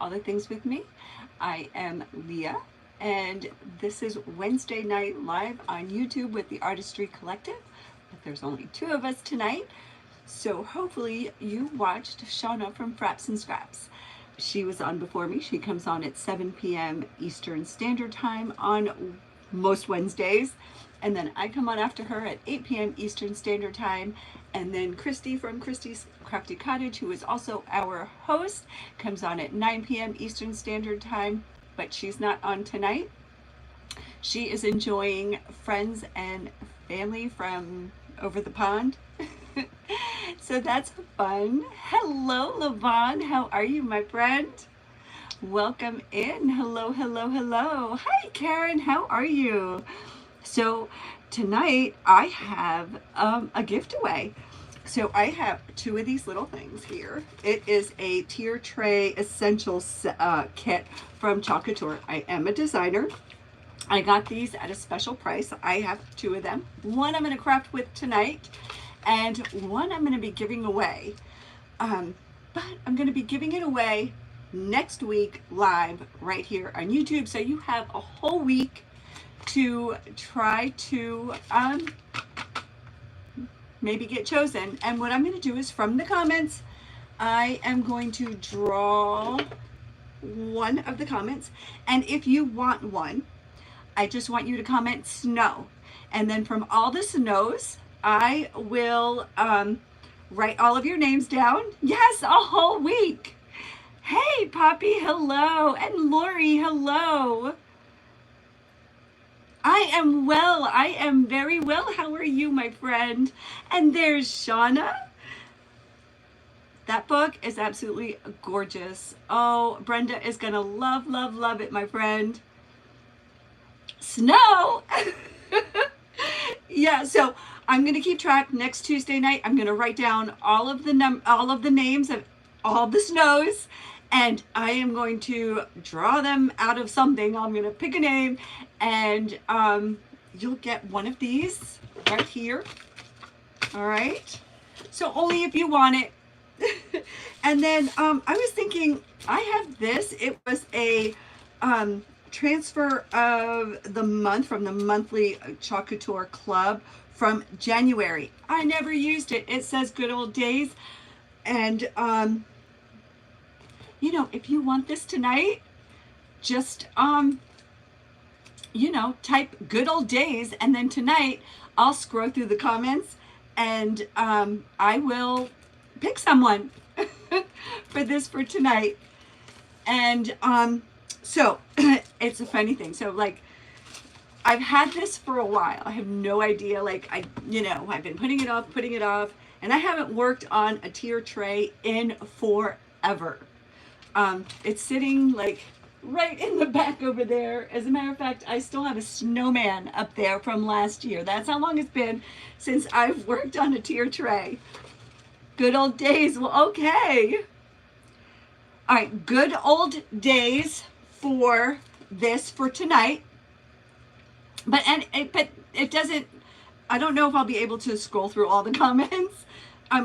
All the Things with Me. I am Leah, and this is Wednesday night live on YouTube with the Artistry Collective. But there's only two of us tonight, so hopefully you watched Shauna from Frapps Scraps. She was on before me. She comes on at 7 p.m. Eastern Standard Time on most Wednesdays. And then I come on after her at 8 p.m. Eastern Standard Time. And then Christy from Christy's Crafty Cottage, who is also our host, comes on at 9 p.m. Eastern Standard Time, but she's not on tonight. She is enjoying friends and family from over the pond. So that's fun. Hello, Levon. How are you, my friend? Welcome in. Hello, hello, hello. Hi, Karen. How are you? So tonight I have a giveaway. So I have two of these little things here. It is a tier tray essentials kit from Couture. I am a designer. I got these at a special price. I have two of them. One I'm going to craft with tonight, and one I'm going to be giving away. But I'm going to be giving it away next week live right here on YouTube. So you have a whole week to try to maybe get chosen. And what I'm going to do is from the comments, I am going to draw one of the comments. And if you want one, I just want you to comment snow. And then from all the snows, I will write all of your names down. Yes, a whole week. Hey, Poppy, hello. And Lori, hello. I am well. I am very well. How are you, my friend? And there's Shauna. That book is absolutely gorgeous. Oh, Brenda is going to love, love, love it, my friend. Snow. Yeah, so I'm going to keep track. Next Tuesday night, I'm going to write down all of the names of all the snows, and I am going to draw them out of something. I'm going to pick a name, and you'll get one of these right here. All right. So only if you want it. And then I was thinking, I have this. It was a transfer of the month from the monthly Couture Club from January. I never used it. It says Good Old Days. And you know, if you want this tonight, just you know, type Good Old Days, and then tonight I'll scroll through the comments, and I will pick someone for this for tonight. And so it's a funny thing. So like, I've had this for a while. I have no idea. Like I've been putting it off, and I haven't worked on a tier tray in forever. It's sitting like right in the back over there. As a matter of fact, I still have a snowman up there from last year. That's how long it's been since I've worked on a tier tray. Good old days. Well, okay. All right, good old days for this for tonight. But it doesn't, I don't know if I'll be able to scroll through all the comments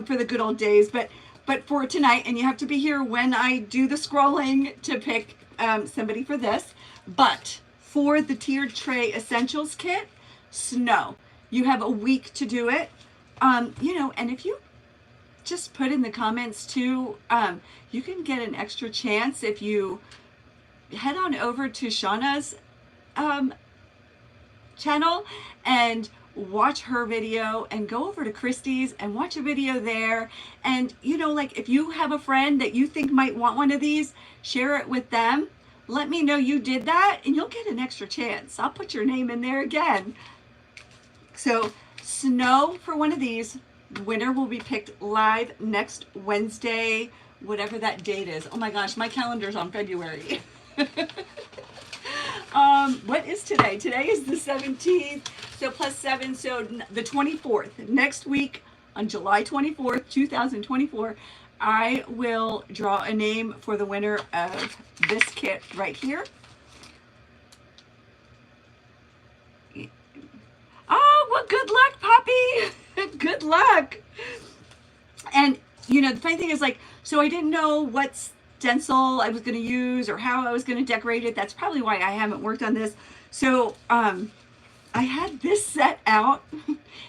for the good old days, but for tonight, and you have to be here when I do the scrolling to pick somebody for this. But for the tiered tray essentials kit, snow. You have a week to do it. You know, and if you just put in the comments too, you can get an extra chance if you head on over to Shauna's channel and watch her video, and go over to Christy's and watch a video there. And you know, like if you have a friend that you think might want one of these, share it with them. Let me know you did that, and you'll get an extra chance. I'll put your name in there again. So snow for one of these. The winner will be picked live next Wednesday, whatever that date is. Oh my gosh, my calendar's on February. What is today? Today is the 17th, so plus 7, so the 24th. Next week, on July 24th, 2024, I will draw a name for the winner of this kit right here. Oh, well, good luck, Poppy. Good luck. And, you know, the funny thing is, like, so I didn't know what's stencil I was going to use or how I was going to decorate it. That's probably why I haven't worked on this. So I had this set out.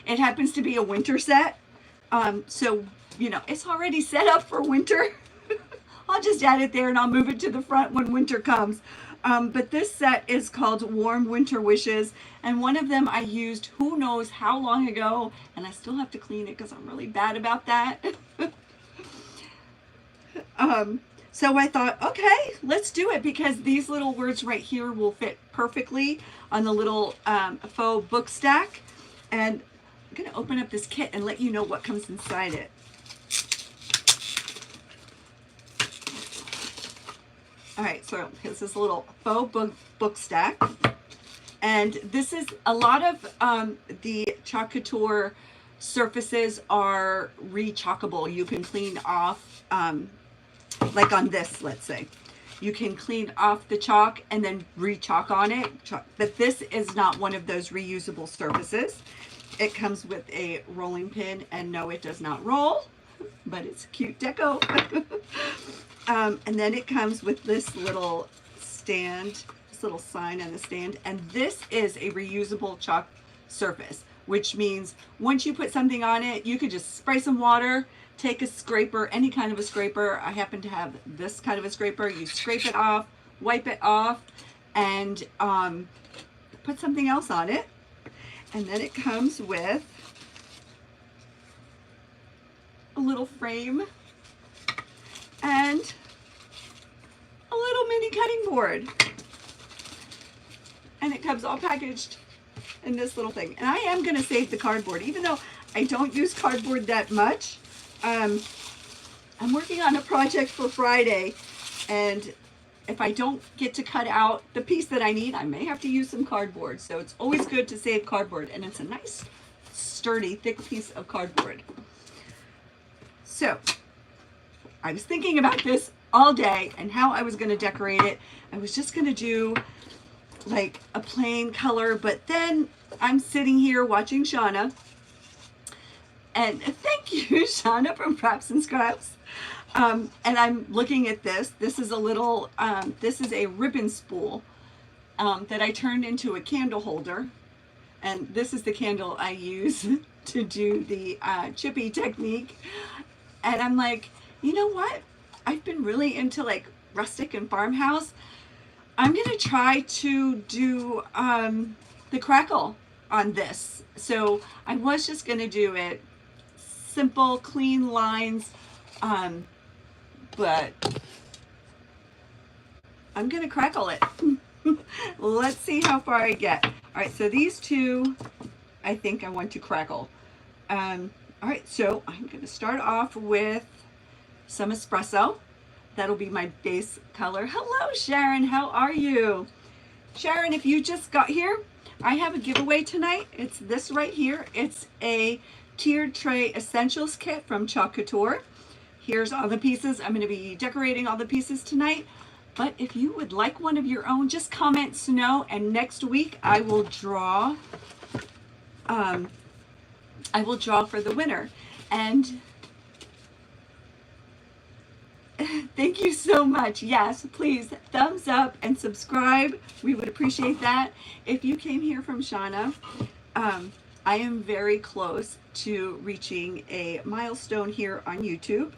It happens to be a winter set. So, you know, it's already set up for winter. I'll just add it there and I'll move it to the front when winter comes. But this set is called Warm Winter Wishes, and one of them I used who knows how long ago, and I still have to clean it because I'm really bad about that. So I thought, okay, let's do it, because these little words right here will fit perfectly on the little faux book stack. And I'm going to open up this kit and let you know what comes inside it. All right, so this is a little faux book stack. And this is a lot of the Chalk Couture surfaces are re-chalkable. You can clean off, like on this, let's say. You can clean off the chalk and then re-chalk on it. But this is not one of those reusable surfaces. It comes with a rolling pin, and no, it does not roll, but it's cute deco. And then it comes with this little stand, this little sign on the stand, and this is a reusable chalk surface, which means once you put something on it, you could just spray some water, take a scraper, any kind of a scraper. I happen to have this kind of a scraper. You scrape it off, wipe it off, and put something else on it. And then it comes with a little frame and a little mini cutting board. And it comes all packaged in this little thing. And I am going to save the cardboard, even though I don't use cardboard that much. I'm working on a project for Friday, and if I don't get to cut out the piece that I need, I may have to use some cardboard. So it's always good to save cardboard, and it's a nice, sturdy, thick piece of cardboard. So I was thinking about this all day and how I was going to decorate it. I was just going to do like a plain color, but then I'm sitting here watching Shauna, and thank you, Shauna from Frapps Scraps. And I'm looking at this. This is a little, this is a ribbon spool that I turned into a candle holder. And this is the candle I use to do the chippy technique. And I'm like, you know what? I've been really into like rustic and farmhouse. I'm going to try to do the Crackle on this. So I was just going to do it simple, clean lines, but I'm going to Crackle it. Let's see how far I get. All right, so these two, I think I want to Crackle. All right, so I'm going to start off with some espresso. That'll be my base color. Hello, Sharon. How are you? Sharon, if you just got here, I have a giveaway tonight. It's this right here. It's a tiered tray essentials kit from Chalk Couture. Here's all the pieces. I'm going to be decorating all the pieces tonight. But if you would like one of your own, just comment Snow, and next week I will draw. I will draw for the winner. And thank you so much. Yes, please thumbs up and subscribe. We would appreciate that. If you came here from Shauna, I am very close to reaching a milestone here on YouTube.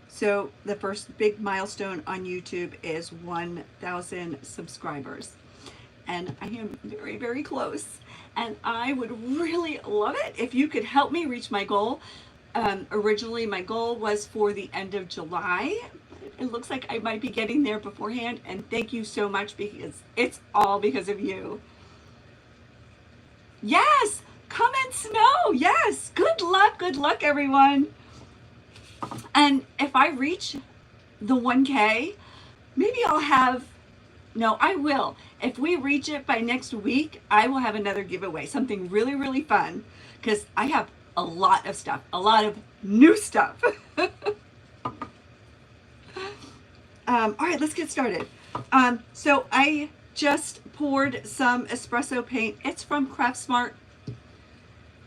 So the first big milestone on YouTube is 1,000 subscribers. And I am very, very close. And I would really love it if you could help me reach my goal. Originally, my goal was for the end of July. It looks like I might be getting there beforehand. And thank you so much, because it's all because of you. Yes! Comment Snow! Yes! Good luck, everyone. And if I reach the 1K, maybe I'll have, no, I will. If we reach it by next week, I will have another giveaway, something really, really fun, because I have a lot of stuff, a lot of new stuff. All right, let's get started. So I just poured some espresso paint. It's from Craft Smart.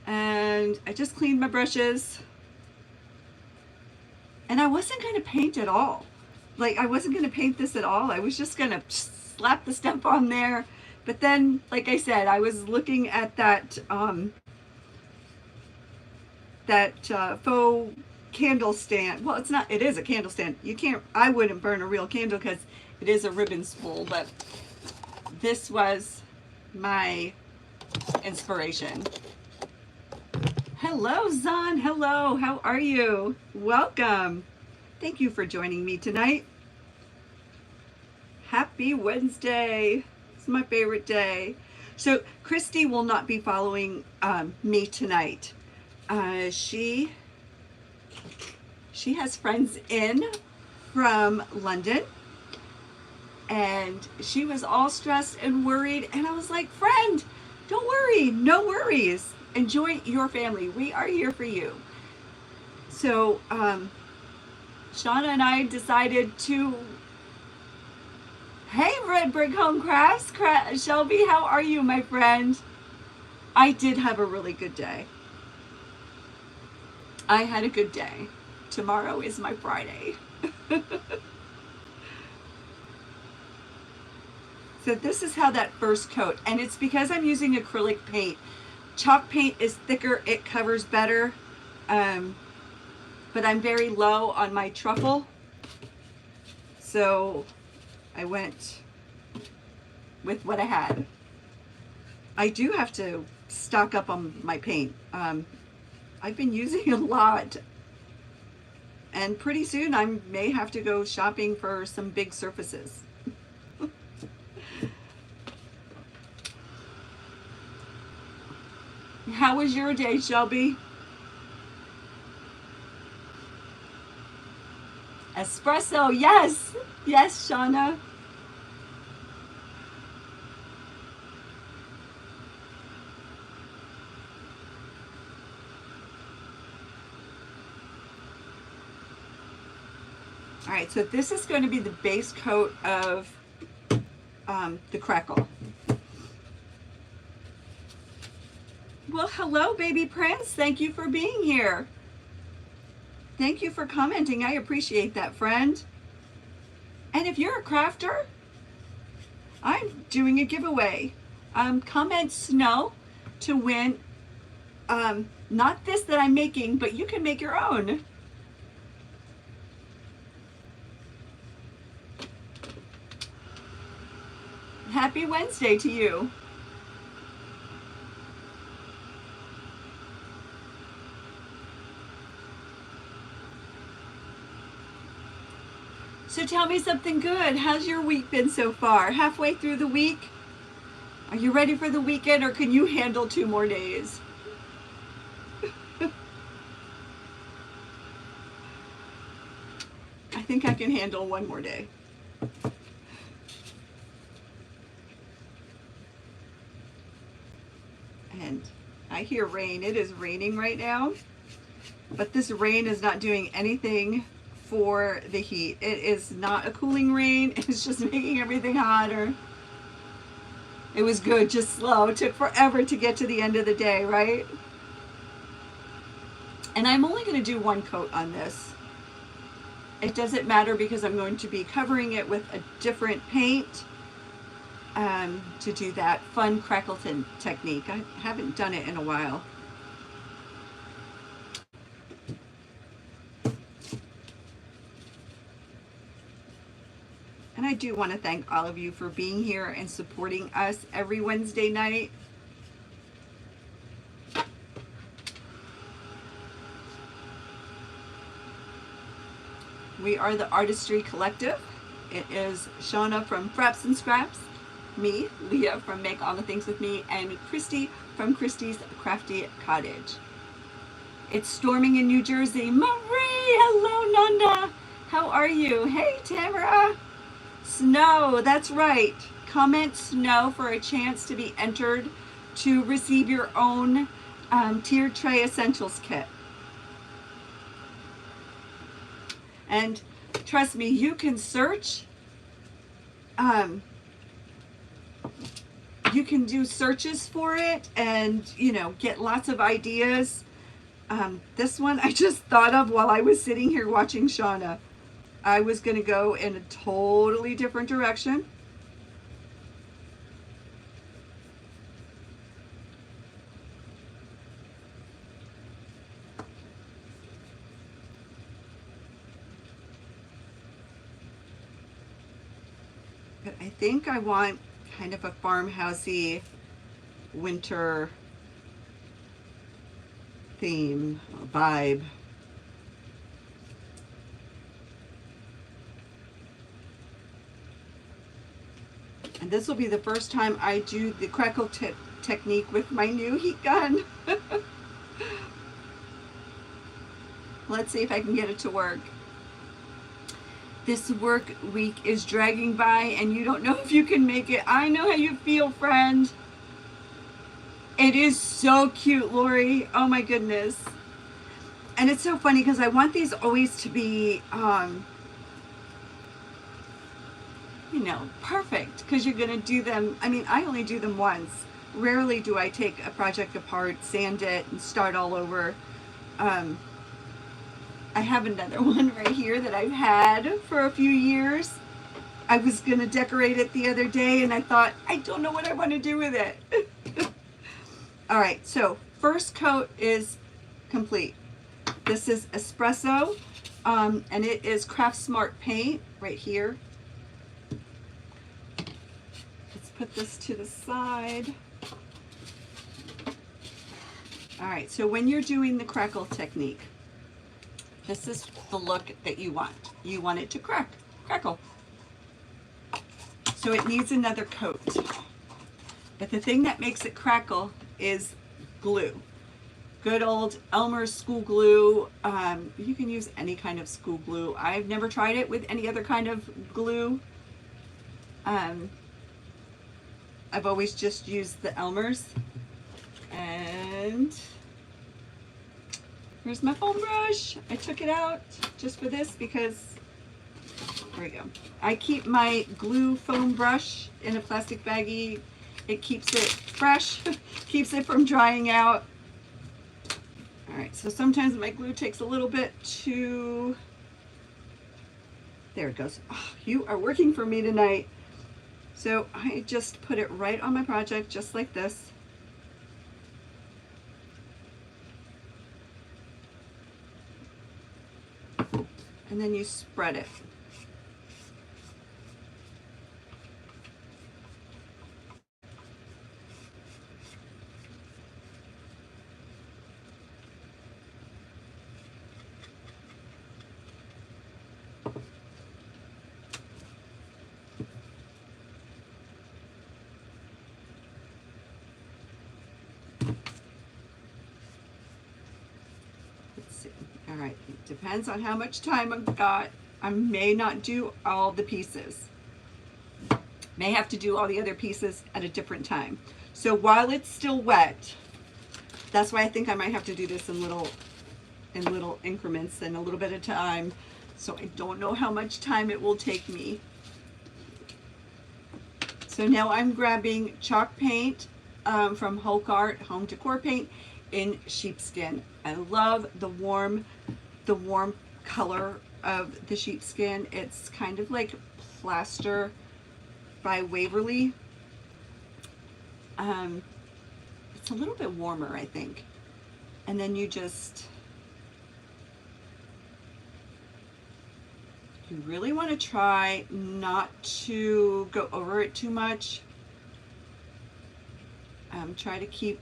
And I just cleaned my brushes. And I wasn't going to paint at all. like I wasn't going to paint this at all. I was just going to slap the stuff on there. But then, like I said, I was looking at that faux candle stand. Well, it's not, it is a candle stand. You can't, I wouldn't burn a real candle because it is a ribbon spool, but this was my inspiration. Hello, Zan. Hello. How are you? Welcome. Thank you for joining me tonight. Happy Wednesday. It's my favorite day. So Christy will not be following me tonight. She has friends in from London, and she was all stressed and worried, and I was like, friend, don't worry, no worries. Enjoy your family. We are here for you. So Shauna and I decided to, hey, Red Brick Home Crafts, Shelby, how are you, my friend? I did have a really good day. I had a good day. Tomorrow is my Friday. So this is how that first coat, and it's because I'm using acrylic paint. Chalk paint is thicker, it covers better, but I'm very low on my truffle, so I went with what I had. I do have to stock up on my paint. I've been using a lot, and pretty soon I may have to go shopping for some big surfaces. How was your day, Shelby? Espresso, yes, yes, Shauna. All right, so this is going to be the base coat of the Crackle. Well, hello, baby Prince. Thank you for being here. Thank you for commenting. I appreciate that, friend. And if you're a crafter, I'm doing a giveaway. Comment snow to win, not this that I'm making, but you can make your own. Happy Wednesday to you. So tell me something good. How's your week been so far? Halfway through the week? Are you ready for the weekend, or can you handle 2 more days? I think I can handle 1 more day. And I hear rain. It is raining right now, but this rain is not doing anything for the heat. It is not a cooling rain. It's just making everything hotter. It was good, just slow. It took forever to get to the end of the day, right? And I'm only going to do 1 coat on this. It doesn't matter because I'm going to be covering it with a different paint to do that fun crackle technique. I haven't done it in a while. And I do want to thank all of you for being here and supporting us every Wednesday night. We are the Artistry Collective. It is Shauna from Frapps Scraps, me, Leah from Make All the Things With Me, and Christy from Christy's Crafty Cottage. It's storming in New Jersey. Marie, hello Nanda. How are you? Hey Tamara. Snow, that's right. Comment snow for a chance to be entered to receive your own tiered tray essentials kit. And trust me, you can search. You can do searches for it and, you know, get lots of ideas. This one I just thought of while I was sitting here watching Shauna. I was going to go in a totally different direction. But I think I want kind of a farmhousey winter theme, vibe. And this will be the first time I do the Crackle technique with my new heat gun. Let's see if I can get it to work. This work week is dragging by and you don't know if you can make it. I know how you feel, friend. It is so cute, Lori. Oh my goodness. And it's so funny because I want these always to be, you know, perfect, because you're going to do them. I mean, I only do them once. Rarely do I take a project apart, sand it, and start all over. I have another one right here that I've had for a few years. I was going to decorate it the other day and I thought, I don't know what I want to do with it. All right, so first coat is complete. This is espresso, and it is Craft Smart paint right here. Let's put this to the side. All right, so when you're doing the Crackle technique, this is the look that you want. You want it to crackle. So it needs another coat. But the thing that makes it crackle is glue. Good old Elmer's school glue. You can use any kind of school glue. I've never tried it with any other kind of glue. I've always just used the Elmer's. And here's my foam brush. I took it out just for this because, there we go. I keep my glue foam brush in a plastic baggie. It keeps it fresh, keeps it from drying out. All right, so sometimes my glue takes a little bit to, there it goes. Oh, you are working for me tonight. So I just put it right on my project, just like this. And then you spread it. All right, it depends on how much time I've got. I may not do all the pieces. May have to do all the other pieces at a different time. So while it's still wet, that's why I think I might have to do this in little increments and a little bit of time. So I don't know how much time it will take me. So now I'm grabbing chalk paint from Hulk Art Home Decor Paint in sheepskin. I love the warm color of the sheepskin. It's kind of like Plaster by Waverly. It's a little bit warmer, I think. And then you really want to try not to go over it too much. Try to keep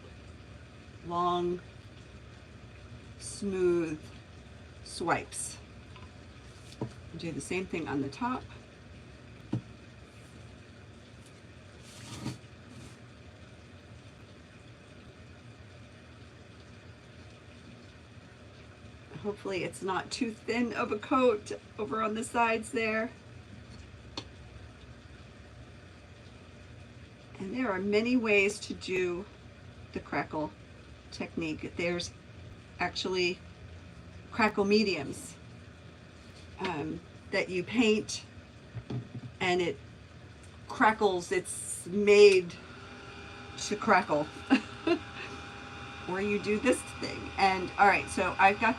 long, smooth swipes. Do the same thing on the top. Hopefully it's not too thin of a coat over on the sides there. And there are many ways to do the Crackle technique. There's actually Crackle mediums that you paint and it crackles. It's made to crackle. Or you do this thing. And all right, so I've got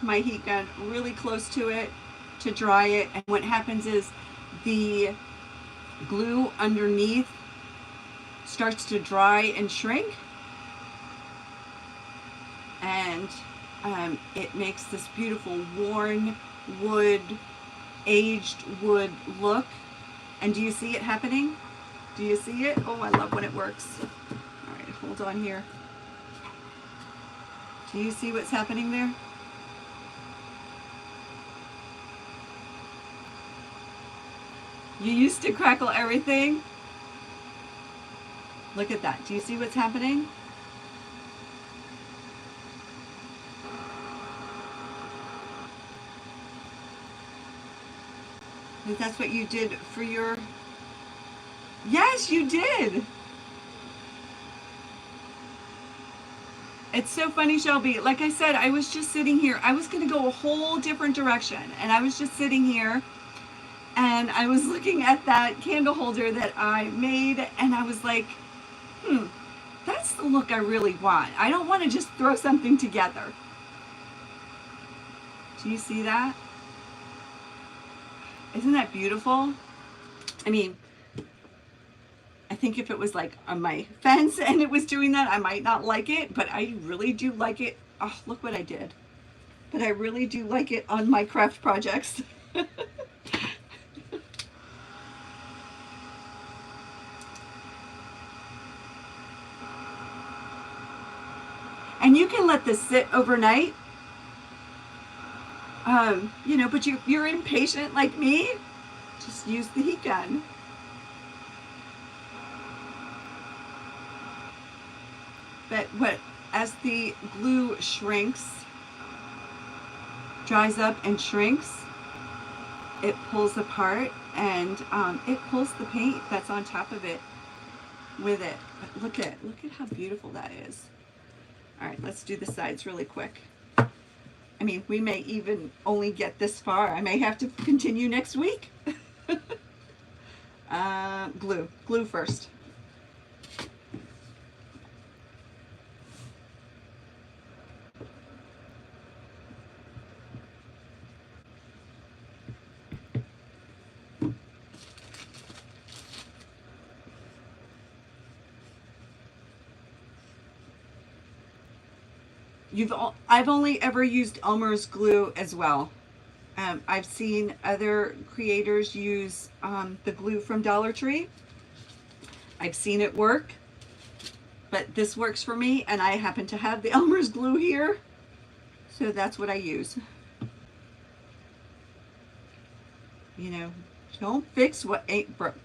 my heat gun really close to it to dry it, and what happens is the glue underneath starts to dry and shrink, and it makes this beautiful worn wood, aged wood look. And do you see it happening? Do you see it? Oh, I love when it works. All right, hold on here. Do you see what's happening there? You used to crackle everything. Look at that. Do you see what's happening? That's what you did for your... Yes, you did. It's so funny, Shelby. Like I said, I was just sitting here. I was going to go a whole different direction. And I was just sitting here. And I was looking at that candle holder that I made. And I was like, that's the look I really want. I don't want to just throw something together. Do you see that? Isn't that beautiful? I mean, I think if it was like on my fence and it was doing that, I might not like it, but I really do like it. Oh, look what I did. But I really do like it on my craft projects. And you can let this sit overnight. You know, but you're impatient like me, just use the heat gun. But as the glue shrinks, dries up and shrinks, it pulls apart, and it pulls the paint that's on top of it with it. But look at how beautiful that is. All right, let's do the sides really quick. I mean, we may even only get this far. I may have to continue next week. Glue first. I've only ever used Elmer's glue as well. I've seen other creators use the glue from Dollar Tree. I've seen it work, but this works for me, and I happen to have the Elmer's glue here, so that's what I use. You know, don't fix what ain't broke.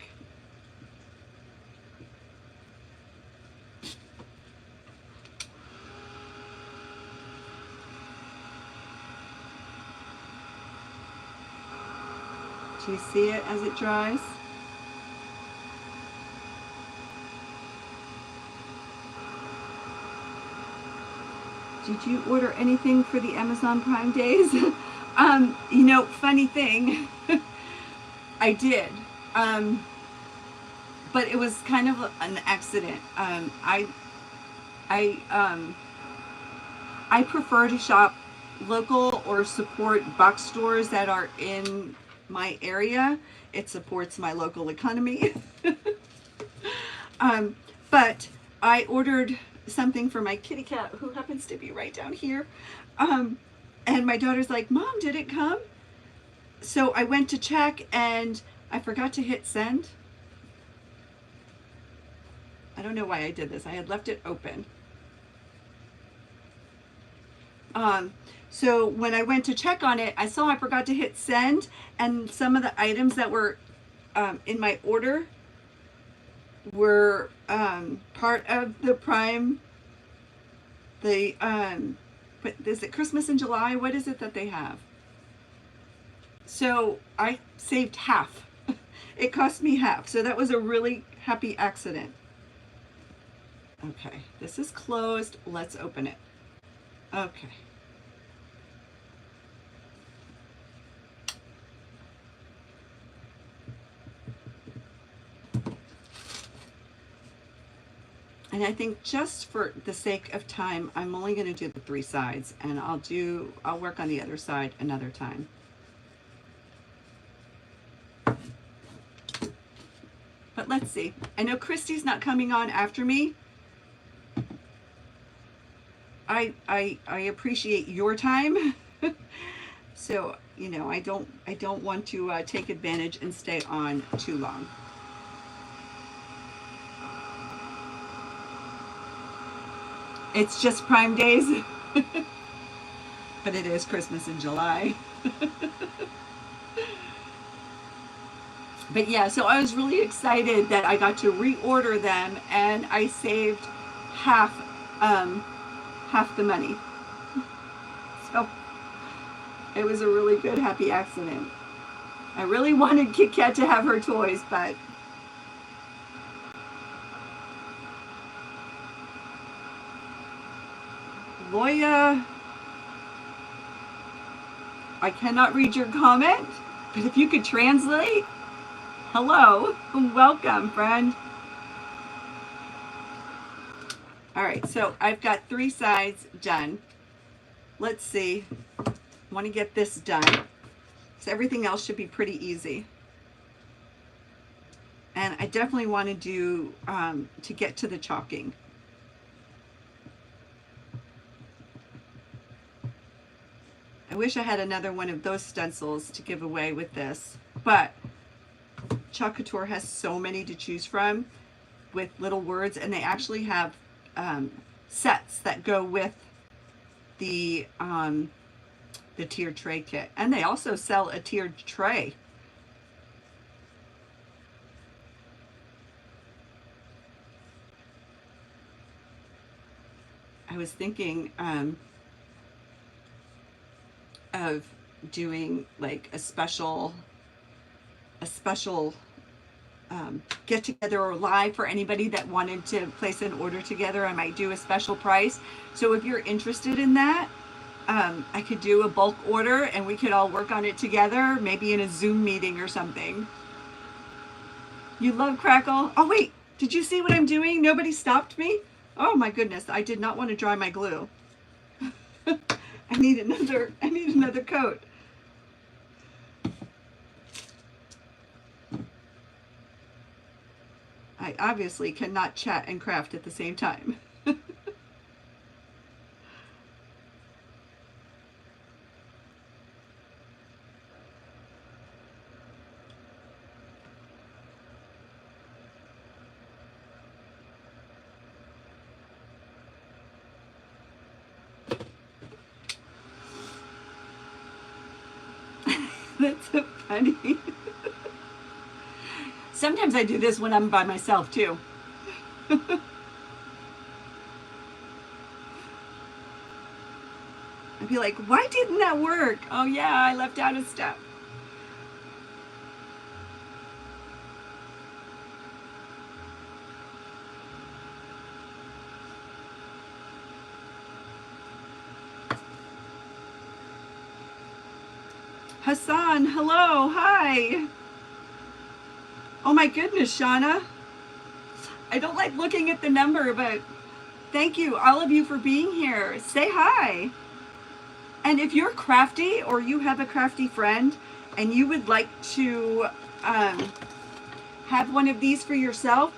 Do you see it as it dries? Did you order anything for the Amazon Prime days? You know, funny thing, I did. But it was kind of an accident. I prefer to shop local or support box stores that are in my area. It supports my local economy. But I ordered something for my kitty cat, who happens to be right down here. And my daughter's like, Mom, did it come? So I went to check and I forgot to hit send. I don't know why I did this. I had left it open. So when I went to check on it, I saw I forgot to hit send, and some of the items that were in my order were part of the Prime, but is it Christmas in July? What is it that they have? So I saved half. It cost me half. So that was a really happy accident. Okay, this is closed. Let's open it. Okay. And I think just for the sake of time, I'm only going to do the 3 sides, and I'll work on the other side another time. But let's see. I know Christy's not coming on after me. I appreciate your time. So, you know, I don't want to take advantage and stay on too long. It's just Prime Days. But it is Christmas in July. But yeah, so I was really excited that I got to reorder them, and I saved half the money. So it was a really good happy accident. I really wanted Kit Kat to have her toys, but Loya, I cannot read your comment, but if you could translate, hello, welcome, friend. All right, so I've got 3 sides done. Let's see. I want to get this done. So everything else should be pretty easy. And I definitely want to do, to get to the chalking. I wish I had another one of those stencils to give away with this, but Chalk Couture has so many to choose from with little words, and they actually have sets that go with the tiered tray kit, and they also sell a tiered tray. I was thinking of doing like a special get together or live for anybody that wanted to place an order together. I might do a special price. So if you're interested in that, I could do a bulk order and we could all work on it together, maybe in a Zoom meeting or something. You love Crackle? Oh wait, did you see what I'm doing? Nobody stopped me? Oh my goodness, I did not want to dry my glue. I need another coat. I obviously cannot chat and craft at the same time. That's so funny. Sometimes I do this when I'm by myself too. I'd be like, why didn't that work? Oh yeah, I left out a step. Hassan, hello, hi. Oh my goodness, Shauna. I don't like looking at the number, but thank you, all of you, for being here. Say hi. And if you're crafty or you have a crafty friend and you would like to have one of these for yourself,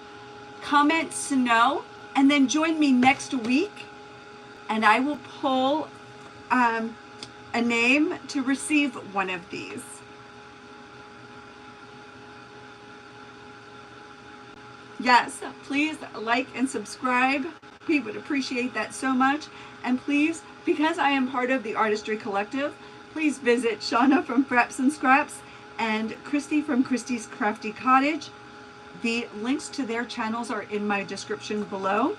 comment Snow and then join me next week and I will pull a name to receive one of these. Yes, please like and subscribe. We would appreciate that so much. And please, because I am part of the Artistry Collective, please visit Shauna from Frapps Scraps and Christy from Christy's Crafty Cottage. The links to their channels are in my description below.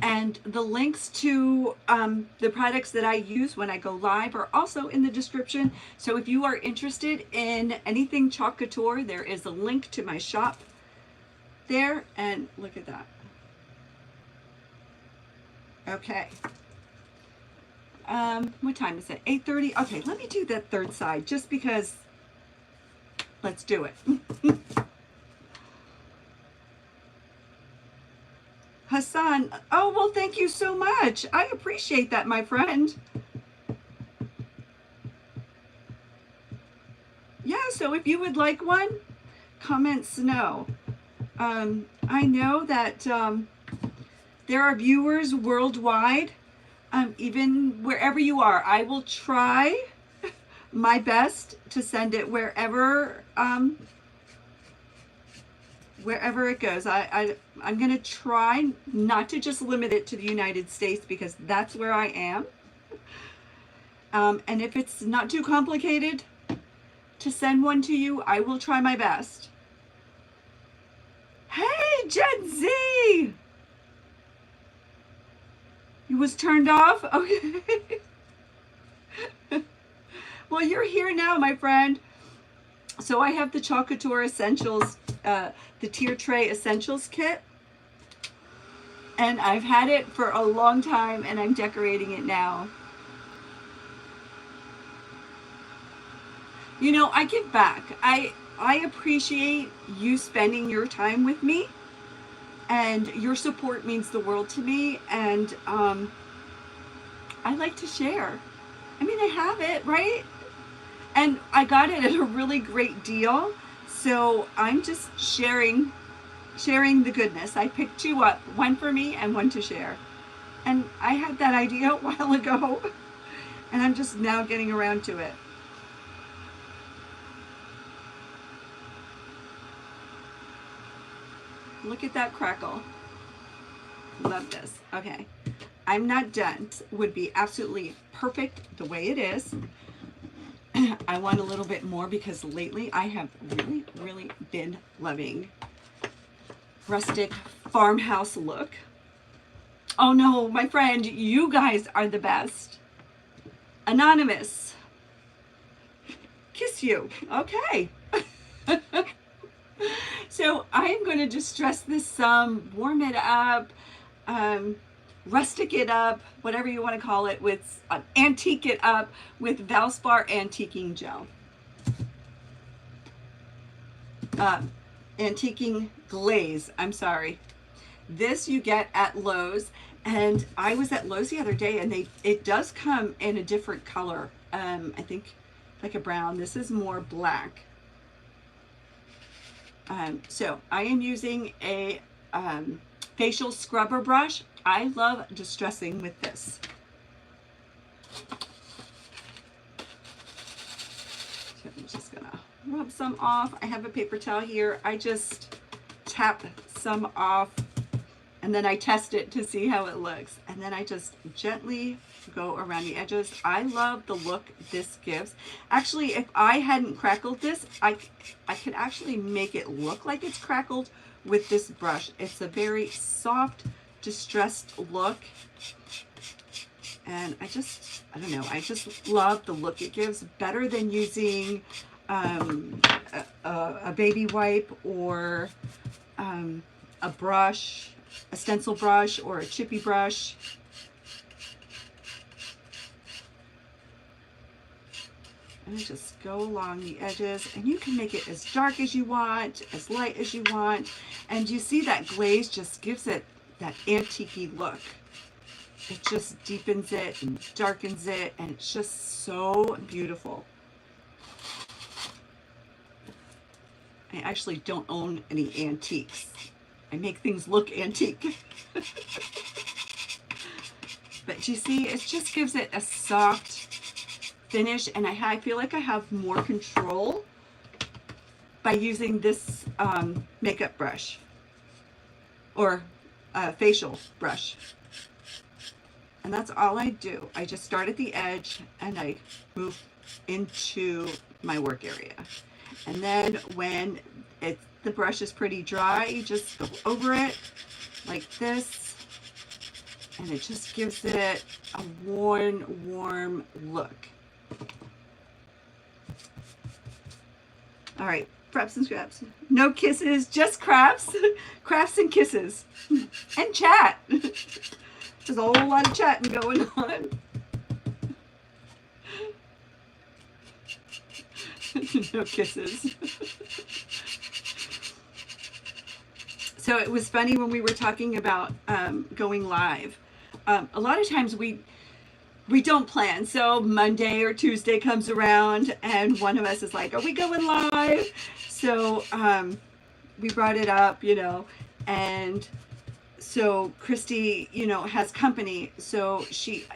And the links to the products that I use when I go live are also in the description. So if you are interested in anything Chalk Couture, there is a link to my shop there, and look at that. Okay. What time is it? 8:30. Okay, let me do that third side just because. Let's do it. Hassan, oh, well, thank you so much. I appreciate that, my friend. Yeah, so if you would like one, comments know. I know that there are viewers worldwide, even wherever you are. I will try my best to send it wherever wherever it goes. I'm going to try not to just limit it to the United States because that's where I am. And if it's not too complicated to send one to you, I will try my best. Hey, Gen Z! You was turned off? Okay. Well, you're here now, my friend. So I have the Couture Essentials, the Tier Tray Essentials kit. And I've had it for a long time, and I'm decorating it now. You know, I give back. I appreciate you spending your time with me, and your support means the world to me, and I like to share. I mean, I have it, right? And I got it at a really great deal, so I'm just sharing the goodness. I picked two up, one for me and one to share. And I had that idea a while ago, and I'm just now getting around to it. Look at that crackle. Love this. Okay, I'm not done. This would be absolutely perfect the way it is. I want a little bit more because lately I have really been loving rustic farmhouse look. Oh no, my friend, you guys are the best. Anonymous. Kiss you. Okay. So I am going to distress this some, warm it up, rustic it up, whatever you want to call it, with antique it up with Valspar antiquing gel. Antiquing glaze, I'm sorry. This you get at Lowe's, and I was at Lowe's the other day, and it does come in a different color. I think like a brown. This is more black. So I am using a facial scrubber brush. I love distressing with this. So I'm just gonna rub some off. I have a paper towel here. I just tap some off, and then I test it to see how it looks. And then I just gently go around the edges. I love the look this gives. Actually, if I hadn't crackled this, I could actually make it look like it's crackled with this brush. It's a very soft, distressed look. And I don't know, I just love the look it gives, better than using a baby wipe or a brush, a stencil brush or a chippy brush. And just go along the edges, and you can make it as dark as you want, as light as you want. And you see that glaze just gives it that antique-y look. It just deepens it and darkens it, and it's just so beautiful. I actually don't own any antiques. I make things look antique. But you see, it just gives it a soft finish, and I feel like I have more control by using this makeup brush or facial brush. And that's all I do. I just start at the edge and I move into my work area. And then when the brush is pretty dry, you just go over it like this, and it just gives it a warm look. All right, Frapps and Scraps. No kisses, just crafts. Crafts and kisses. And chat. There's a whole lot of chatting going on. No kisses. So it was funny when we were talking about going live. A lot of times we don't plan. So Monday or Tuesday comes around and one of us is like, are we going live? So we brought it up, you know, and so Christy, you know, has company, so she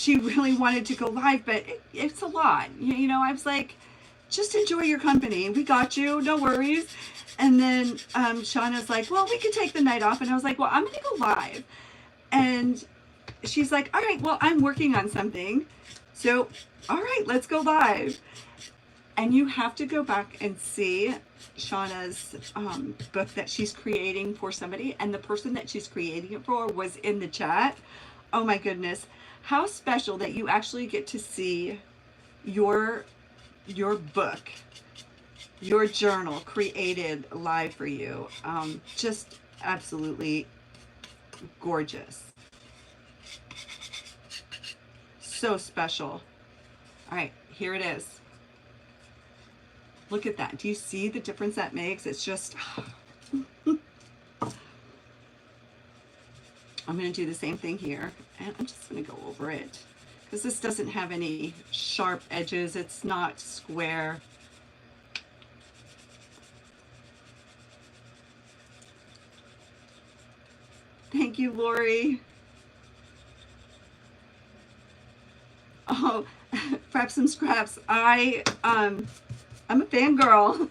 really wanted to go live, but it's a lot. You know, I was like, just enjoy your company. We got you, no worries. And then Shauna's like, well, we could take the night off. And I was like, well, I'm gonna go live. And she's like, all right, well, I'm working on something. So, all right, let's go live. And you have to go back and see Shauna's book that she's creating for somebody. And the person that she's creating it for was in the chat. Oh my goodness. How special that you actually get to see your book, your journal created live for you. Just absolutely gorgeous. So special. All right, here it is. Look at that. Do you see the difference that makes? It's just, I'm going to do the same thing here, and I'm just going to go over it because this doesn't have any sharp edges. It's not square. Thank you, Lori. Oh, Frapps Scraps. I'm a fangirl.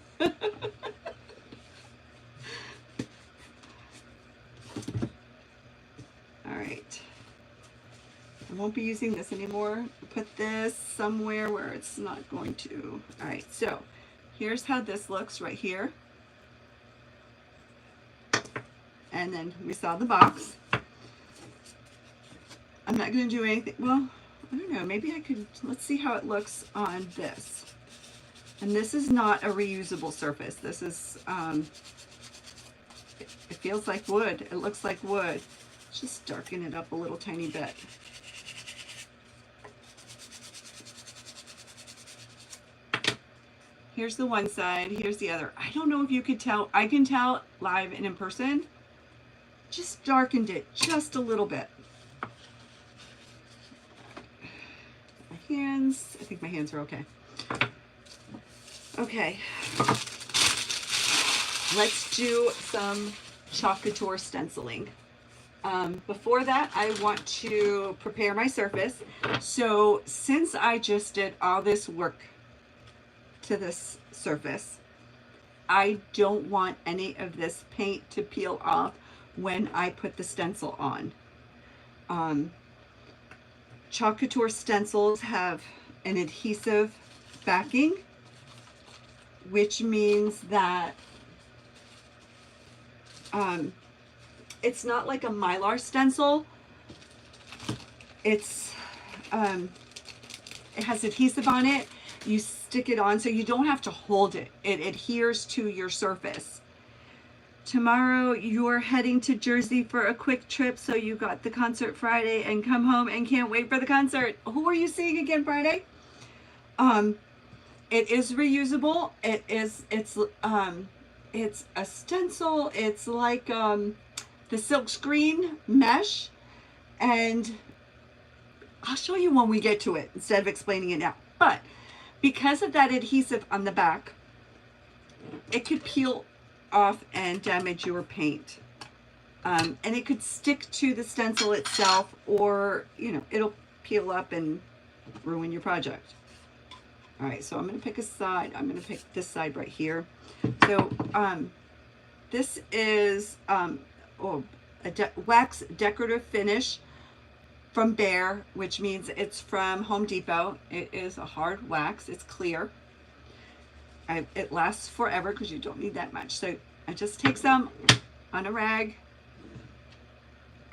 Alright. I won't be using this anymore. Put this somewhere where it's not going to. Alright, so here's how this looks right here. And then we saw the box. I'm not going to do anything. Well, I don't know. Maybe I could. Let's see how it looks on this. And this is not a reusable surface. This is, it feels like wood. It looks like wood. Just darken it up a little tiny bit. Here's the one side, here's the other. I don't know if you could tell. I can tell live and in person. Just darkened it just a little bit. My hands, I think my hands are okay. Okay. Let's do some chalk couture stenciling. Before that, I want to prepare my surface. So since I just did all this work to this surface, I don't want any of this paint to peel off when I put the stencil on. Chalk couture stencils have an adhesive backing, which means that it's not like a Mylar stencil. It's it has adhesive on it. You stick it on so you don't have to hold it. It adheres to your surface. Tomorrow you're heading to Jersey for a quick trip, so you got the concert Friday and come home and can't wait for the concert. Who are you seeing again Friday? It is reusable. It's a stencil. It's like the silk screen mesh, and I'll show you when we get to it instead of explaining it now. But because of that adhesive on the back, it could peel off and damage your paint. And it could stick to the stencil itself, or, you know, it'll peel up and ruin your project. All right, so I'm going to pick a side. I'm going to pick this side right here. So this is wax decorative finish from Behr, which means it's from Home Depot. It is a hard wax. It's clear. It lasts forever because you don't need that much. So I just take some on a rag.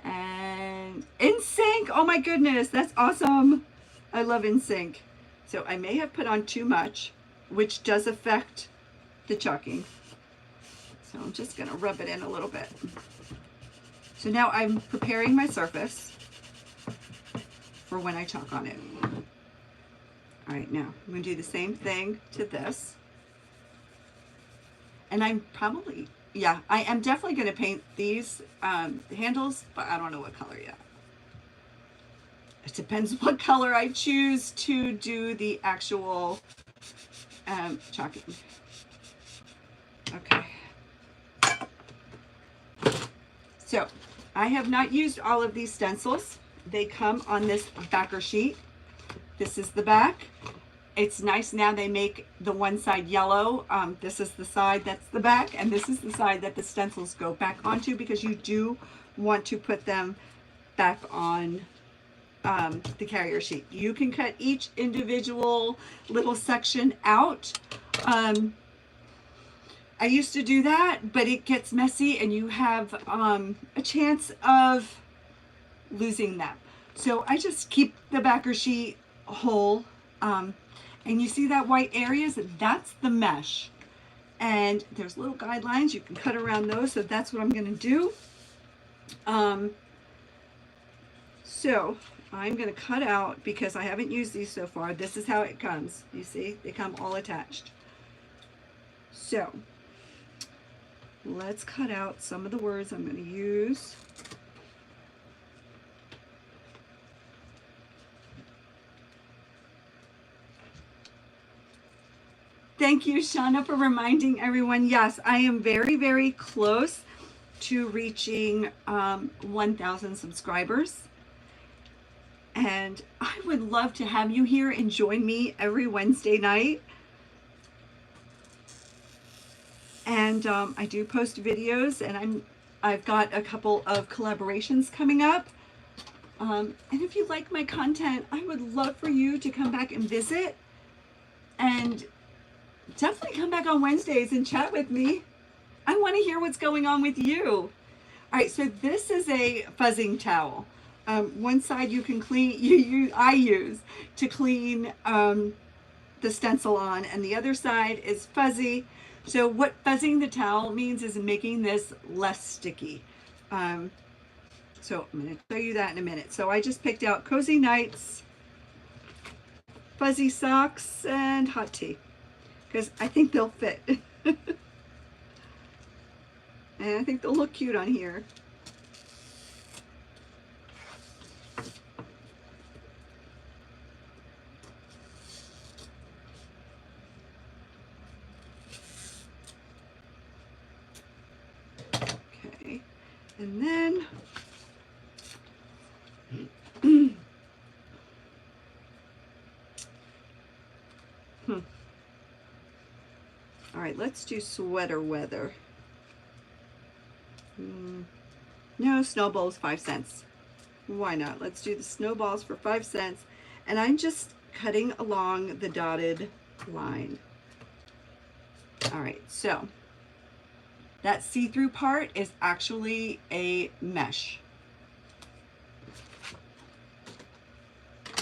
And in sync. Oh my goodness, that's awesome. I love in sync. So I may have put on too much, which does affect the chalking. So I'm just going to rub it in a little bit. So now I'm preparing my surface for when I chalk on it. All right, now I'm going to do the same thing to this. And I'm probably, yeah, I am definitely going to paint these handles, but I don't know what color yet. It depends what color I choose to do the actual chalking. Okay. So I have not used all of these stencils. They come on this backer sheet. This is the back. It's nice now they make the one side yellow. This is the side that's the back, and this is the side that the stencils go back onto, because you do want to put them back on the carrier sheet. You can cut each individual little section out. I used to do that, but it gets messy and you have a chance of losing them. So I just keep the backer sheet whole. And you see that white areas? That's the mesh. And there's little guidelines. You can cut around those. So that's what I'm going to do. So I'm going to cut out, because I haven't used these so far. This is how it comes. You see, they come all attached. So let's cut out some of the words I'm going to use. Thank you, Shauna, for reminding everyone. Yes, I am very, very close to reaching 1,000 subscribers. And I would love to have you here and join me every Wednesday night. And I do post videos, and I've got a couple of collaborations coming up. And if you like my content, I would love for you to come back and visit. And definitely come back on Wednesdays and chat with me. I want to hear what's going on with you. All right, so this is a fuzzing towel. One side you can clean, I use to clean the stencil on, and the other side is fuzzy. So what fuzzing the towel means is making this less sticky. So I'm going to show you that in a minute. So I just picked out Cozy Nights, fuzzy socks, and hot tea, because I think they'll fit. And I think they'll look cute on here. Okay, and then all right, let's do sweater weather. No, snowballs 5 cents. Why not? Let's do the snowballs for 5 cents. And I'm just cutting along the dotted line. All right, so that see-through part is actually a mesh.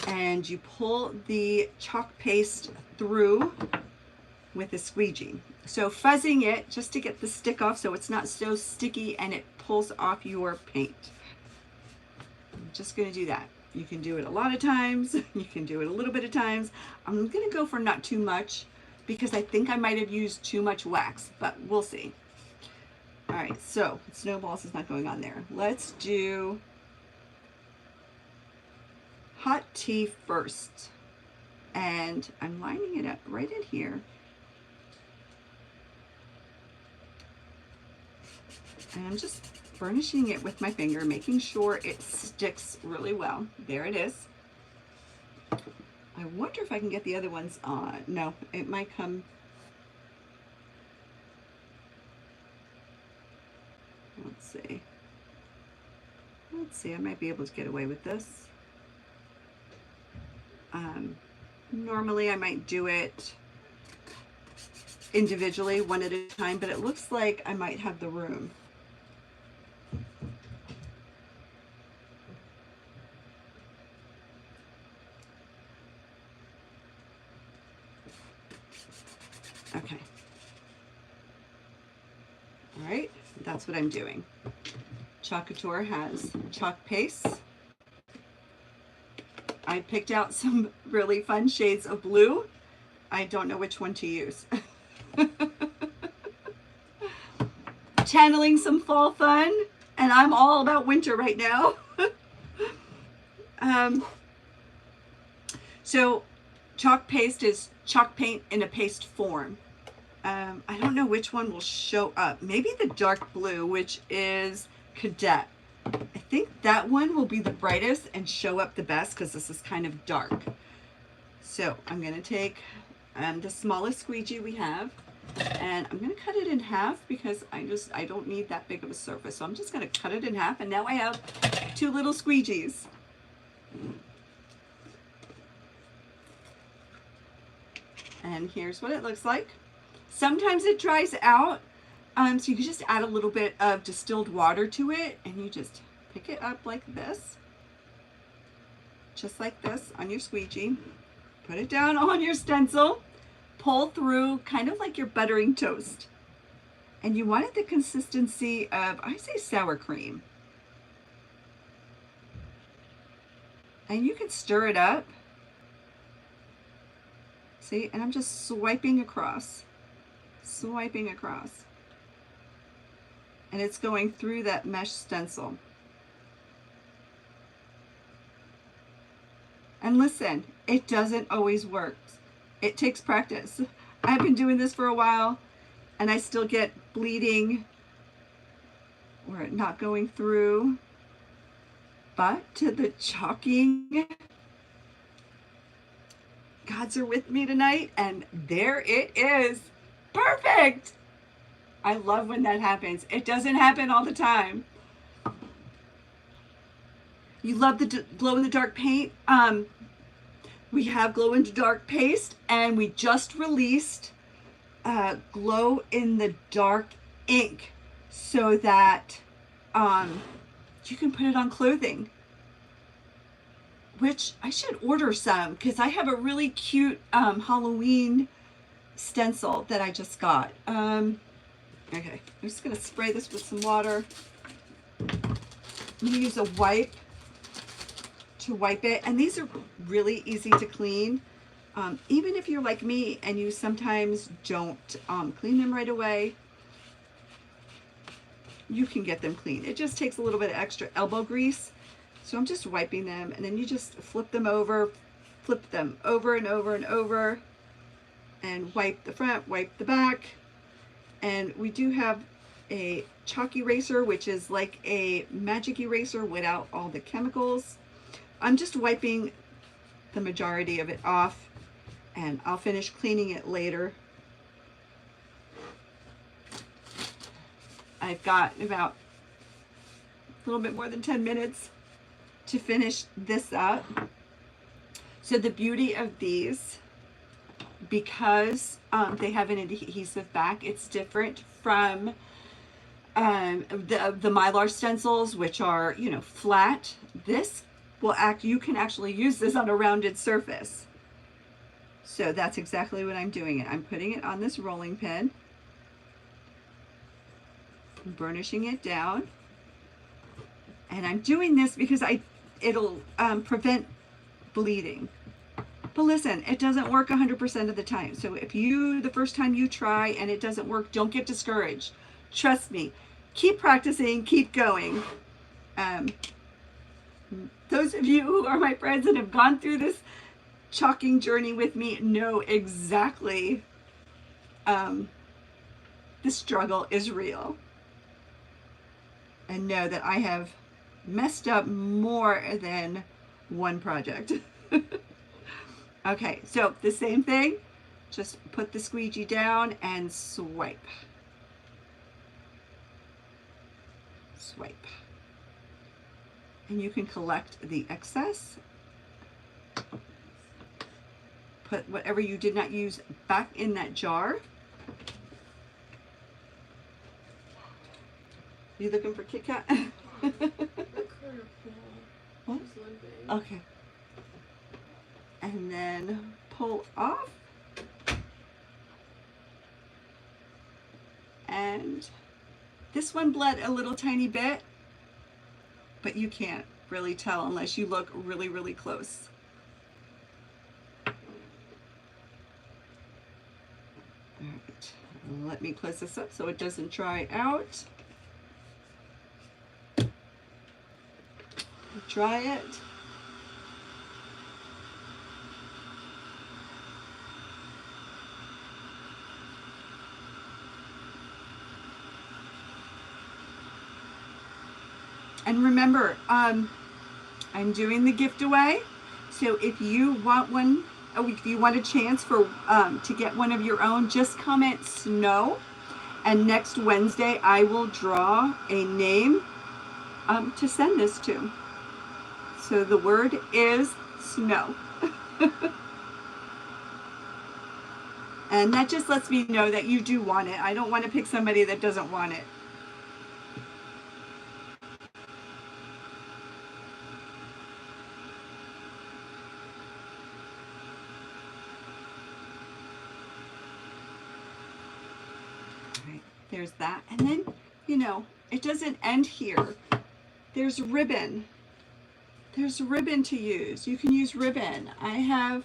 And you pull the chalk paste through with a squeegee. So fuzzing it just to get the stick off so it's not so sticky and it pulls off your paint. I'm just going to do that. You can do it a lot of times. You can do it a little bit of times. I'm going to go for not too much, because I think I might have used too much wax, but we'll see. All right, so snowballs is not going on there. Let's do hot tea first. And I'm lining it up right in here. And I'm just burnishing it with my finger, making sure it sticks really well. There it is. I wonder if I can get the other ones on. No, it might come. Let's see. Let's see, I might be able to get away with this. Normally I might do it individually, one at a time, but it looks like I might have the room. Okay. All right, that's what I'm doing. Couture has chalk paste. I picked out some really fun shades of blue. I don't know which one to use. Channeling some fall fun, and I'm all about winter right now. So chalk paste is chalk paint in a paste form. I don't know which one will show up. Maybe the dark blue, which is Cadet. I think that one will be the brightest and show up the best because this is kind of dark. So I'm going to take the smallest squeegee we have, and I'm going to cut it in half because I don't need that big of a surface. So I'm just going to cut it in half, and now I have two little squeegees. And here's what it looks like. Sometimes it dries out, so you can just add a little bit of distilled water to it, and you just pick it up like this, just like this on your squeegee. Put it down on your stencil, pull through, kind of like you're buttering toast. And you want it the consistency of, I say, sour cream. And you can stir it up. See, and I'm just swiping across. Swiping across, and it's going through that mesh stencil. And listen, it doesn't always work. It takes practice. I've been doing this for a while, and I still get bleeding or it not going through. But to the chalking, gods are with me tonight, and there it is. Perfect! I love when that happens. It doesn't happen all the time. You love the glow-in-the-dark paint? We have glow-in-the-dark paste, and we just released glow-in-the-dark ink so that you can put it on clothing. Which I should order some because I have a really cute Halloween stencil that I just got. Okay, I'm just gonna spray this with some water. I'm gonna use a wipe to wipe it, and these are really easy to clean. Even if you're like me and you sometimes don't clean them right away, you can get them clean. It just takes a little bit of extra elbow grease. So I'm just wiping them, and then you just flip them over and over and over, and wipe the front, wipe the back. And we do have a chalk eraser, which is like a magic eraser without all the chemicals. I'm just wiping the majority of it off, and I'll finish cleaning it later. I've got about a little bit more than 10 minutes to finish this up. So the beauty of these, because they have an adhesive back, it's different from the Mylar stencils, which are, you know, flat. This will you can actually use this on a rounded surface. So that's exactly what I'm doing. I'm putting it on this rolling pin, burnishing it down, and I'm doing this because it'll prevent bleeding. But listen, it doesn't work 100% of the time. So if the first time you try and it doesn't work, don't get discouraged. Trust me, keep practicing, keep going. Those of you who are my friends and have gone through this chalking journey with me know exactly the struggle is real. And know that I have messed up more than one project. Okay, so the same thing, just put the squeegee down and swipe. Swipe. And you can collect the excess. Put whatever you did not use back in that jar. You looking for Kit Kat? What? Okay. And then pull off. And this one bled a little tiny bit, but you can't really tell unless you look really, really close. All right. Let me close this up so it doesn't dry out. Dry it. And remember, I'm doing the gift away. So if you want one, oh, if you want a chance for to get one of your own, just comment snow. And next Wednesday, I will draw a name to send this to. So the word is snow. And that just lets me know that you do want it. I don't want to pick somebody that doesn't want it. There's that. And then, you know, it doesn't end here. There's ribbon. There's ribbon to use. You can use ribbon. I have,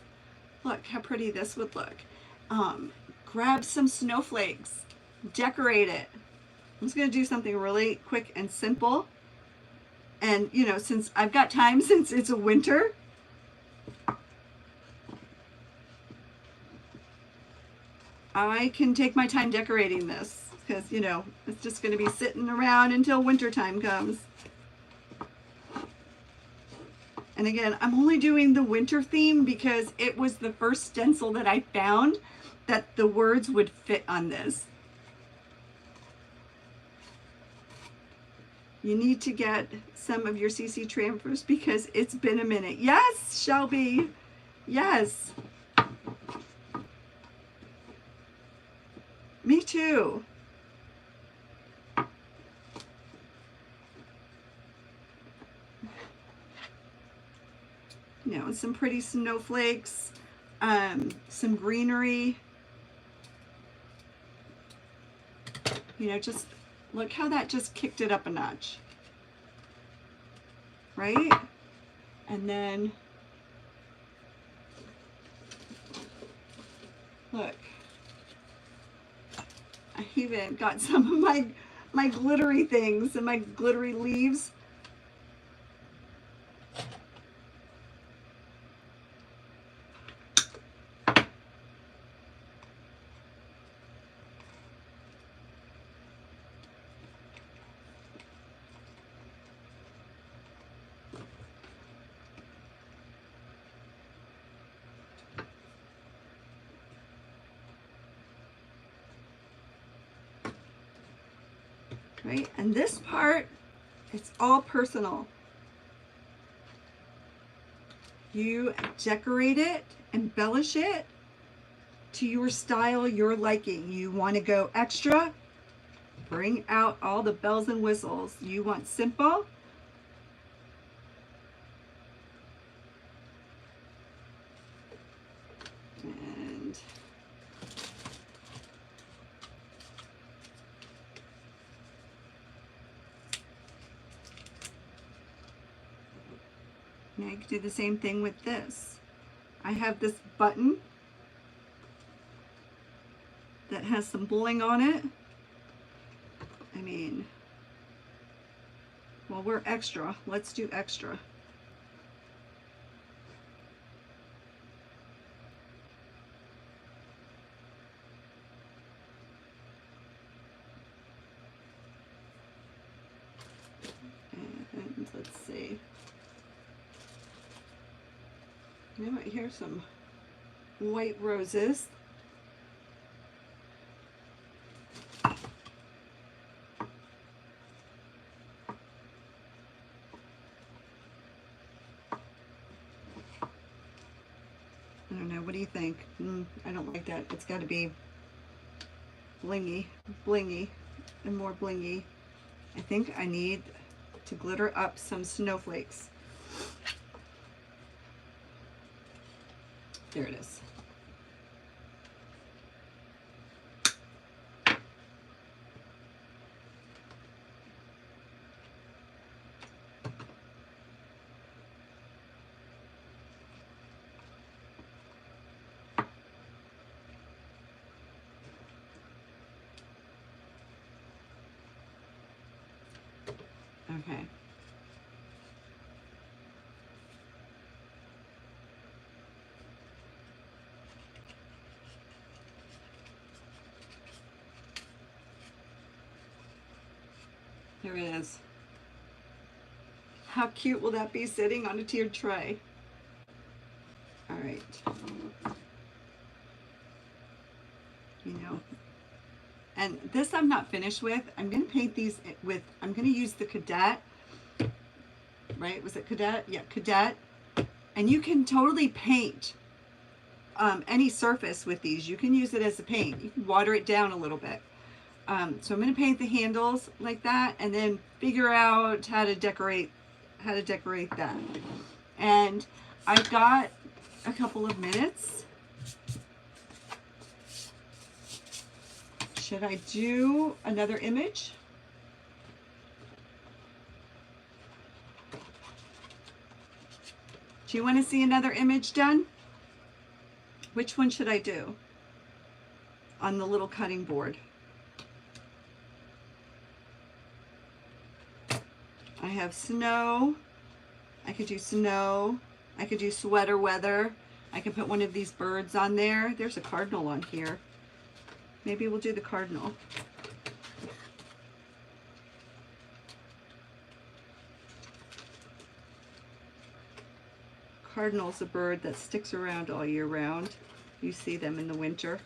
look how pretty this would look. Grab some snowflakes, decorate it. I'm just going to do something really quick and simple. And, you know, since I've got time, since it's a winter, I can take my time decorating this because, you know, it's just going to be sitting around until winter time comes. And again, I'm only doing the winter theme because it was the first stencil that I found that the words would fit on this. You need to get some of your CC transfers because it's been a minute. Yes, Shelby. Yes. Me too. You know, some pretty snowflakes, some greenery. You know, just look how that just kicked it up a notch. Right? And then, look. I even got some of my glittery things and my glittery leaves. Right? And this part, it's all personal. You decorate it, embellish it to your style, your liking. You want to go extra, bring out all the bells and whistles. You want simple, and now you can do the same thing with this. I have this button that has some bling on it. I mean, well, we're extra. Let's do extra. And let's see. You might hear some white roses. I don't know, what do you think? I don't like that. It's got to be blingy, and more blingy. I think I need to glitter up some snowflakes. There it is. Okay. Here it is. How cute will that be sitting on a tiered tray? All right. You know, and this I'm not finished with. I'm going to paint these with, I'm going to use the Cadet, right? Was it Cadet? Yeah, Cadet. And you can totally paint any surface with these. You can use it as a paint. You can water it down a little bit. So I'm going to paint the handles like that, and then figure out how to decorate that. And I've got a couple of minutes. Should I do another image? Do you want to see another image done? Which one should I do on the little cutting board? I have snow. I could do snow. I could do sweater weather. I could put one of these birds on there. There's a cardinal on here. Maybe we'll do the cardinal. Cardinal's a bird that sticks around all year round. You see them in the winter.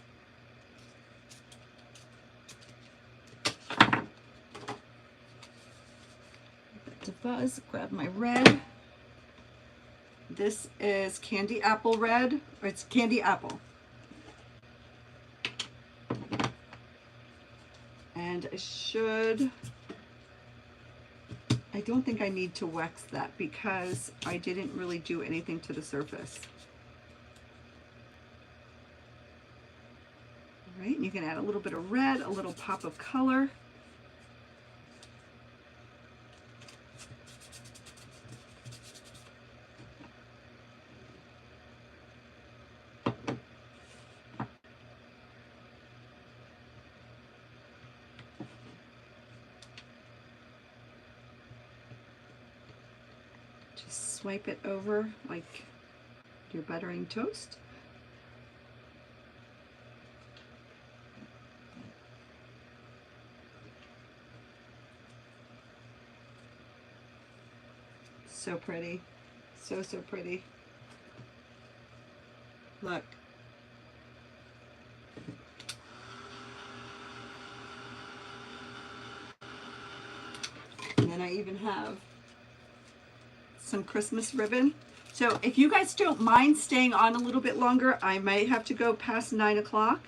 To buzz, grab my red. This is candy apple red, or it's candy apple. And I don't think I need to wax that because I didn't really do anything to the surface. All right, and you can add a little bit of red, a little pop of color. Swipe it over like you're buttering toast. So pretty. So, so pretty. Look. And then I even have some Christmas ribbon. So if you guys don't mind staying on a little bit longer, I might have to go past 9 o'clock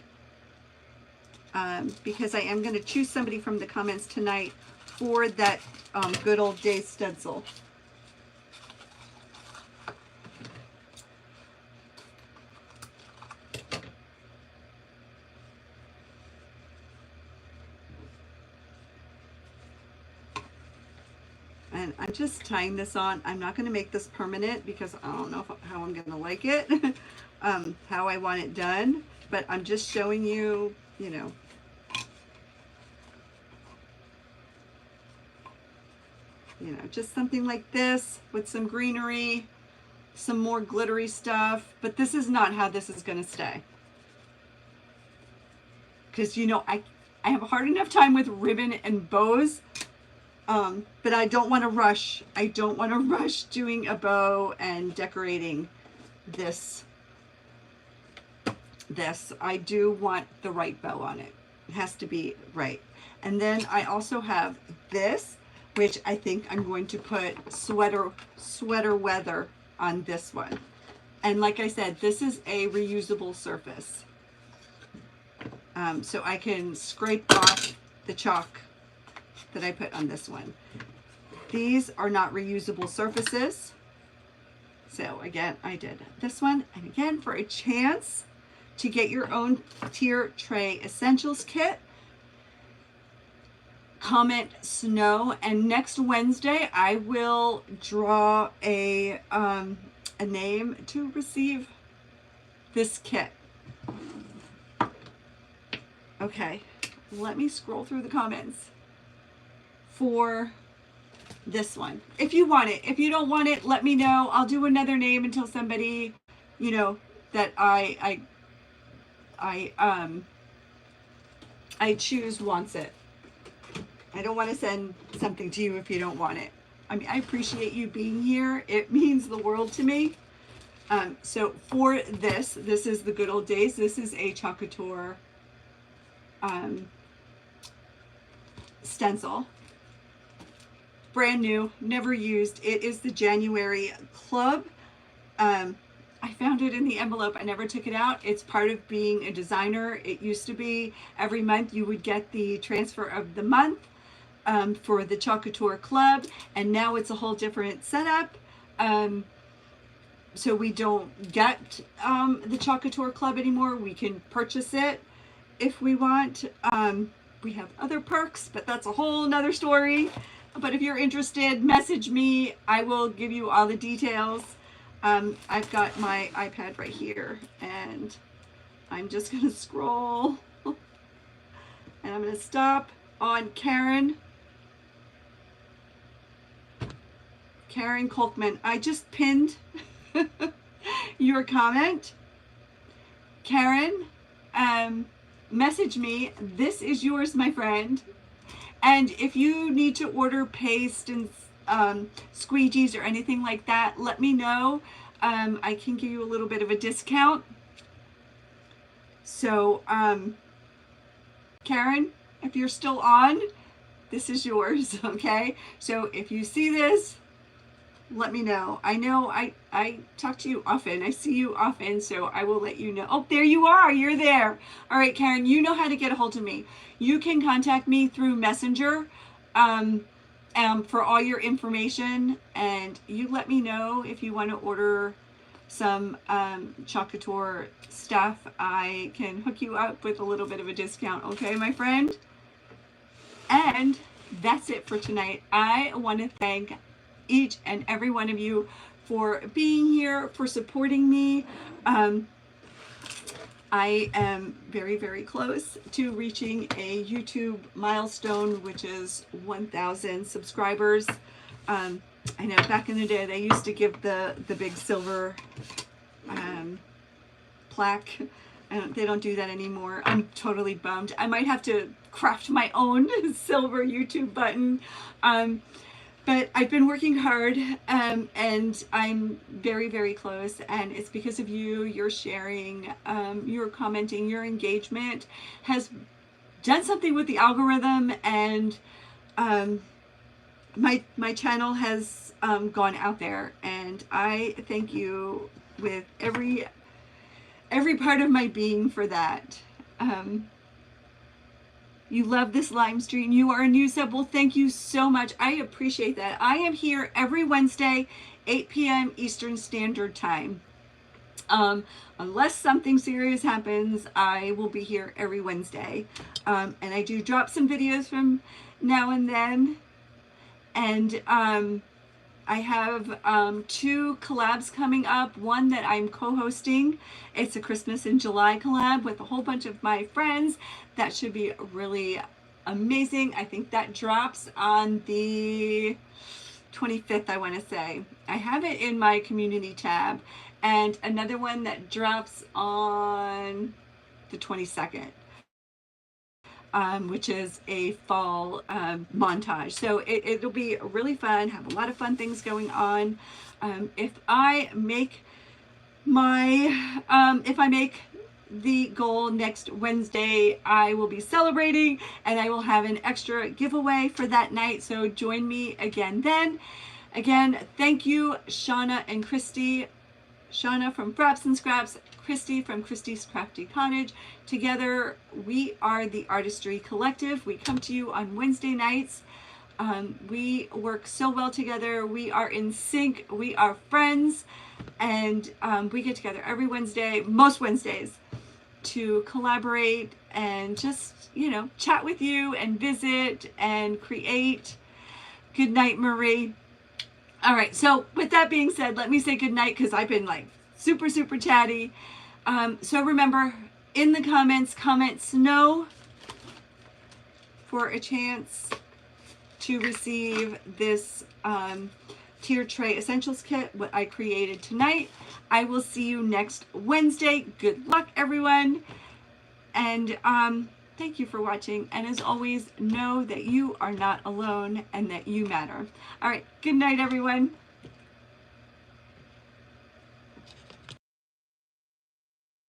because I am going to choose somebody from the comments tonight for that good old day stencil. And I'm just tying this on. I'm not going to make this permanent because I don't know how I'm going to like it, how I want it done. But I'm just showing you, you know, just something like this with some greenery, some more glittery stuff. But this is not how this is going to stay. Because, you know, I have a hard enough time with ribbon and bows. But I don't want to rush. I don't want to rush doing a bow and decorating this. I do want the right bow on it. It has to be right. And then I also have this, which I think I'm going to put sweater weather on this one. And like I said, this is a reusable surface. So I can scrape off the chalk that I put on this one. These are not reusable surfaces. So again, I did this one. And again, for a chance to get your own tier tray essentials kit, comment snow, and next Wednesday I will draw a name to receive this kit. Okay, let me scroll through the comments for this one. If you want it. If you don't want it, let me know. I'll do another name until somebody, you know, that I choose wants it. I don't want to send something to you if you don't want it. I mean, I appreciate you being here. It means the world to me. So for this is the good old days. This is a Couture stencil. Brand new, never used. It is the January Club. I found it in the envelope. I never took it out. It's part of being a designer. It used to be every month you would get the transfer of the month for the Couture Club, and now it's a whole different setup. So we don't get the Couture Club anymore. We can purchase it if we want. We have other perks, but that's a whole nother story. But if you're interested, message me. I will give you all the details. I've got my iPad right here, and I'm just going to scroll. And I'm going to stop on Karen Kolkman. I just pinned your comment. Karen, message me. This is yours, my friend. And if you need to order paste and squeegees or anything like that, let me know. I can give you a little bit of a discount. So, Karen, if you're still on, this is yours, okay? So if you see this, let me know. I know I talk to you often. I see you often, so I will let you know. Oh, there you are. You're there. All right, Karen, you know how to get a hold of me. You can contact me through Messenger for all your information, and you let me know if you want to order some Couture stuff. I can hook you up with a little bit of a discount, okay, my friend? And that's it for tonight. I want to thank each and every one of you for being here, for supporting me. I am very, very close to reaching a YouTube milestone, which is 1,000 subscribers. I know back in the day they used to give the big silver plaque. They don't do that anymore. I'm totally bummed. I might have to craft my own silver YouTube button. But I've been working hard, and I'm very, very close, and it's because of you. Your sharing, your commenting, your engagement has done something with the algorithm, and my channel has gone out there, and I thank you with every part of my being for that. You love this live stream. You are a new sub. Well, thank you so much. I appreciate that. I am here every Wednesday, 8 p.m. Eastern Standard Time. Unless something serious happens, I will be here every Wednesday. And I do drop some videos from now and then. And I have 2 collabs coming up. One that I'm co-hosting. It's a Christmas in July collab with a whole bunch of my friends. That should be really amazing. I think that drops on the 25th, I want to say. I have it in my community tab. And another one that drops on the 22nd. Which is a fall montage. So it'll be really fun, have a lot of fun things going on. If I make the goal next Wednesday, I will be celebrating, and I will have an extra giveaway for that night. So join me again then. Again, thank you, Shauna and Christy. Shauna from Frapps Scraps, Christy from Christy's Crafty Cottage. Together, we are the Artistry Collective. We come to you on Wednesday nights. We work so well together. We are in sync. We are friends. And we get together every Wednesday, most Wednesdays, to collaborate and just, you know, chat with you and visit and create. Good night, Marie. All right, so with that being said, let me say good night, because I've been like super, super chatty. So remember, in the comments, comment SNOW for a chance to receive this Tier Tray Essentials Kit, what I created tonight. I will see you next Wednesday. Good luck, everyone. And Thank you for watching, and as always, know that you are not alone and that you matter. All right, good night, everyone.